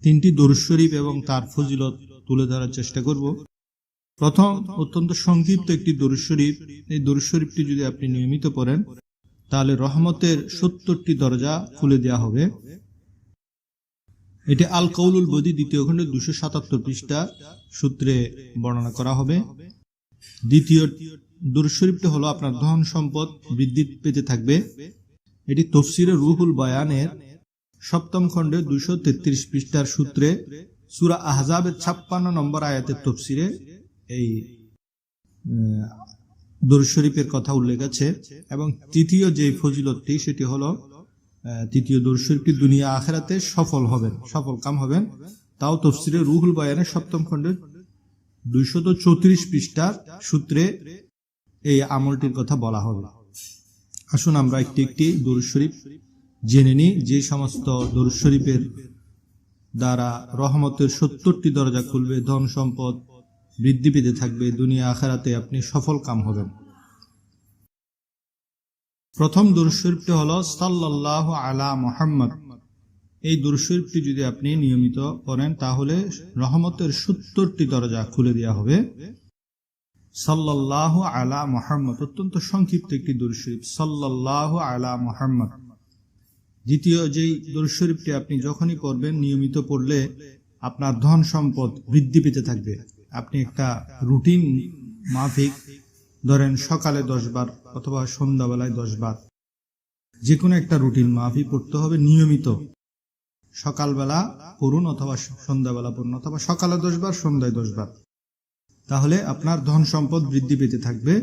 তিনটি দরুদ শরীফ এবং তার ফজিলত তুলে ধরার চেষ্টা করব। প্রথম, অত্যন্ত সংক্ষিপ্ত একটি দরুদ শরীফ। এই দরুদ শরীফটি যদি আপনি নিয়মিত পড়েন তাহলে রহমতের 70টি দরজা খুলে দেওয়া হবে। এটি আল কৌলুল বদী দ্বিতীয় খণ্ডে 277 পৃষ্ঠা সূত্রে বর্ণনা করা হবে। দ্বিতীয় দরুদ শরীফটি হলো আপনার ধন সম্পদ বৃদ্ধি পেতে থাকবে। এটি তফসিরে রুহুল বয়ানের 7ম খণ্ডে 233 পৃষ্ঠার সূত্রে সূরা আহজাবের 56 নম্বর আয়াতের তফসিরে এই দরুদ শরীফের কথা উল্লেখ আছে। এবং তৃতীয় যে ফজিলতটি সেটি হলো তৃতীয় দরুদ শরীফটি দুনিয়া আখিরাতে সফল কাম হবেন। তাও তফসিরে রুহুল বয়ানের 7ম খণ্ডে 234 পৃষ্ঠার সূত্রে এই আমলটির কথা বলা হবে। আসুন আমরা একটি একটি দরুদ শরীফ জেনে নিই। যে সমস্ত দরুদ শরীফের দ্বারা রহমতের 70টি দরজা খুলবে, ধন সম্পদ বৃদ্ধি পেতে থাকবে, দুনিয়া আখিরাতে আপনি সফল কাম হবেন। প্রথম দরুদ শরীফটি হলো সাল্লাল্লাহু আলা মুহাম্মদ। এই দরুদ শরীফটি যদি আপনি নিয়মিত পড়েন তাহলে রহমতের 70টি দরজা খুলে দেওয়া হবে। সাল্লাল্লাহু আলা মুহাম্মদ অত্যন্ত সংক্ষিপ্ত একটি দরুদ শরীফ, সাল্লাল্লাহু আলা মুহাম্মদ। দ্বিতীয় যেই দরুদ শরীফটি আপনি যখনই পড়বেন, নিয়মিত পড়লে আপনার ধন সম্পদ বৃদ্ধি পেতে থাকবে। আপনি একটা রুটিন মাফিক ধরেন সকালে 10 বার অথবা সন্ধ্যাবেলায় 10 বার, যে কোনো একটা রুটিন মাফিক পড়তে হবে নিয়মিত। সকালবেলা পড়ুন অথবা সন্ধ্যাবেলা পড়ুন, অথবা সকালে 10 বার সন্ধ্যায় 10 বার, তাহলে আপনার ধন সম্পদ বৃদ্ধি পেতে থাকবে।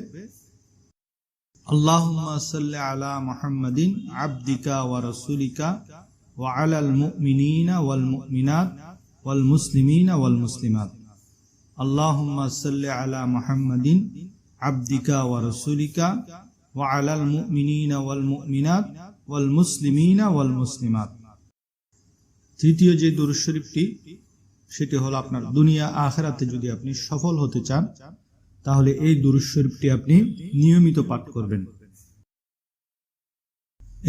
আল্লাহুম্মা সাল্লি আলা মুহাম্মাদিন আবদিকা ওয়া রাসূলিকা ওয়া আলাল মুমিনিনা ওয়াল মুমিনাত ওয়াল মুসলিমিনা ওয়াল মুসলিমাত। আল্লাহুম্মা সাল্লি আলা মুহাম্মাদিন আবদিকা ওয়া রাসূলিকা ওয়া আলাল মুমিনিনা ওয়াল মুমিনাত ওয়াল মুসলিমিনা ওয়াল মুসলিমাত। তৃতীয় যে দরুদ শরীফটি সেটি হলো আপনার দুনিয়া আখিরাতে যদি আপনি সফল হতে চান তাহলে এই দরুদ শরীফটি আপনি নিয়মিত পাঠ করবেন।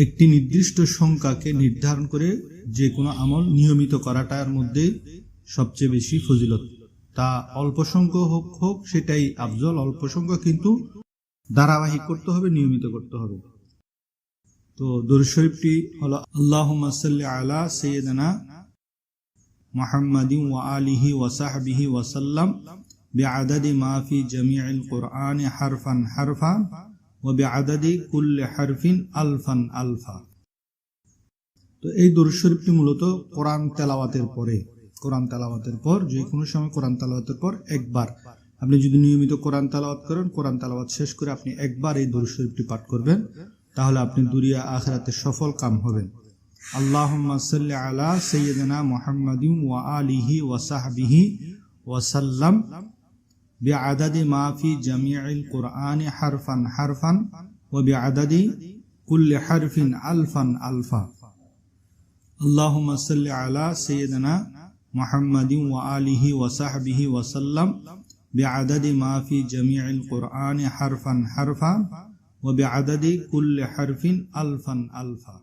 একটি নির্দিষ্ট সংখ্যাকে নির্ধারণ করে যে কোনো আমল নিয়মিত করাটার মধ্যে সবচেয়ে বেশি ফজিলত। তা অল্প সংখ্যক হোক সেটাই আফজল, অল্প সংখ্যক কিন্তু ধারাবাহিক করতে হবে, নিয়মিত করতে হবে। তো দরুদ শরীফটি হলো আল্লাহুম্মা সাল্লি আলা সাইয়্যিদিনা মুহাম্মাদিন ওয়া আলিহি ওয়া সাহবিহি ওয়া সাল্লাম বিআদাদি মা ফি জামিউল কুরআনি হারফান হারফা ওয়া বিআদাদি কুল্লি হারফিন আলফান আলফা। তো এই দরুদ শরীফটি মূলত কোরআন তেলাওয়াতের পর যে কোনো সময় কোরআন তেলাওয়াতের পর একবার আপনি যদি নিয়মিত কোরআন তেলাওয়াত করেন, কোরআন তেলাওয়াত শেষ করে আপনি একবার এই দরুদ শরীফটি পাঠ করবেন, তাহলে আপনি দুনিয়া আখিরাতে সফল কাম হবেন। আল্লাহুম্মা সাল্লি আলা সাইয়্যিদিনা মুহাম্মাদিন ওয়া আলিহি ওয়া সাহবিহি ওয়া সাল্লাম বিআদাদি মা ফি জামিউল কুরআনি হারফান হারফান ওয়া বিআদাদি কুল্লি হারফিন আলফান আলফা। আল্লাহুম্মা সাল্লি আলা সাইয়্যিদিনা মুহাম্মাদিন ওয়া আলিহি ওয়া সাহবিহি ওয়া সাল্লাম বিআদাদি মা ফি জামিউল কুরআনি হারফান হারফা ওয়া বিআদাদি কুল্লি হারফিন আলফান আলফা।